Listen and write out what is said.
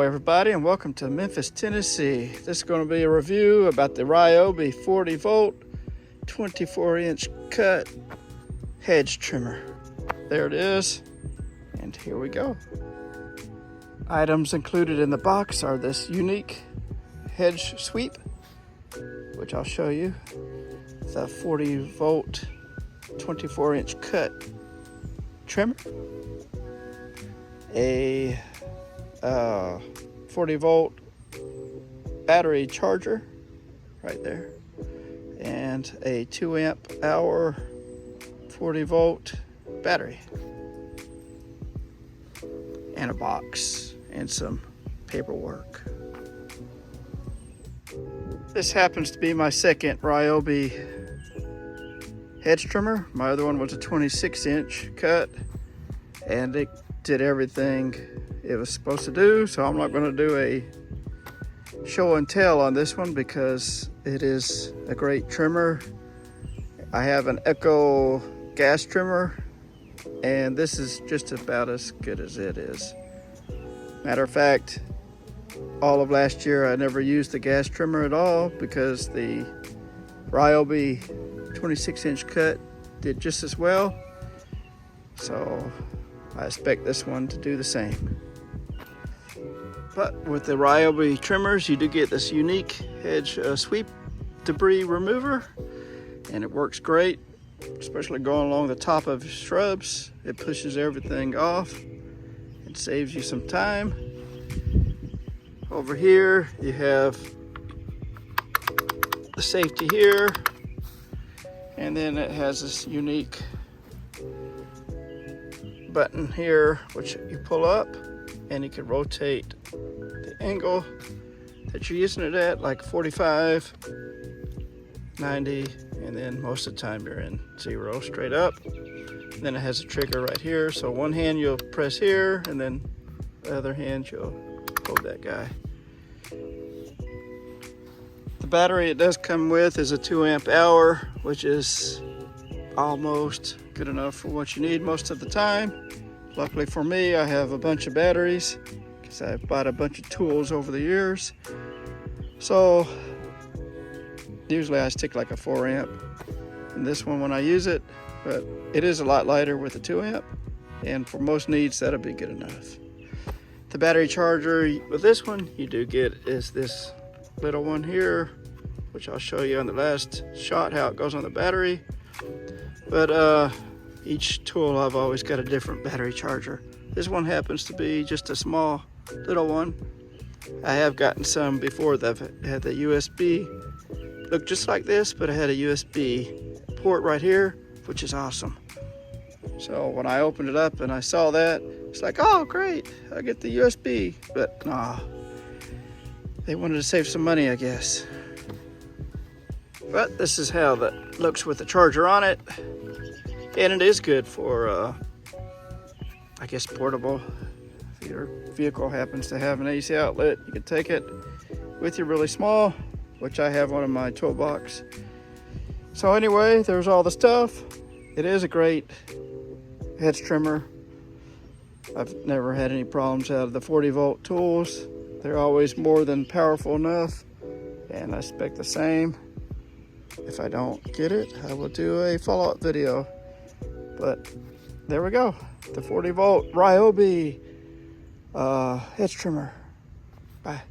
Hello everybody and welcome to Memphis, Tennessee. This is going to be a review about the Ryobi 40 volt 24-inch cut hedge trimmer. There it is, and here we go. Items included in the box are this unique HedgeSweep, which I'll show you, the 40 volt 24-inch cut trimmer, a 40 volt battery charger right there, and a 2 amp hour 40 volt battery, and a box and some paperwork. This happens to be my second Ryobi hedge trimmer. My other one was a 26-inch cut, and it did everything it was supposed to do, so I'm not going to do a show and tell on this one because it is a great trimmer. I have an Echo gas trimmer, and this is just about as good as it is. Matter of fact, all of last year I never used the gas trimmer at all because the Ryobi 26-inch cut did just as well, so I expect this one to do the same. But with the Ryobi trimmers, you do get this unique hedge sweep debris remover, and it works great, especially going along the top of shrubs. It pushes everything off. It saves you some time. Over here, you have the safety here, and then it has this unique button here, which you pull up, and you can rotate the angle that you're using it at, like 45, 90, and then most of the time you're in 0 straight up. And then it has a trigger right here, so one hand you'll press here, and then the other hand you'll hold that guy. The battery it does come with is a 2 amp hour, which is almost good enough for what you need most of the time. Luckily for me, I have a bunch of batteries because I've bought a bunch of tools over the years. So usually I stick like a 4 amp in this one when I use it, but it is a lot lighter with a 2 amp, and for most needs that'll be good enough. The battery charger with this one you do get is this little one here, which I'll show you on the last shot how it goes on the battery. But each tool I've always got a different battery charger. This one happens to be just a small little one. I have gotten some before that had the USB, looked just like this, but I had a USB port right here, which is awesome. So when I opened it up and I saw that, it's like, oh great, I get the USB. But nah, they wanted to save some money, I guess. But this is how that looks with the charger on it. And it is good for, I guess, portable. If your vehicle happens to have an AC outlet, you can take it with you really small, which I have one in my toolbox. So anyway, there's all the stuff. It is a great hedge trimmer. I've never had any problems out of the 40 volt tools. They're always more than powerful enough, and I expect the same. If I don't get it, I will do a follow-up video. But there we go, the 40 volt Ryobi hedge trimmer. Bye.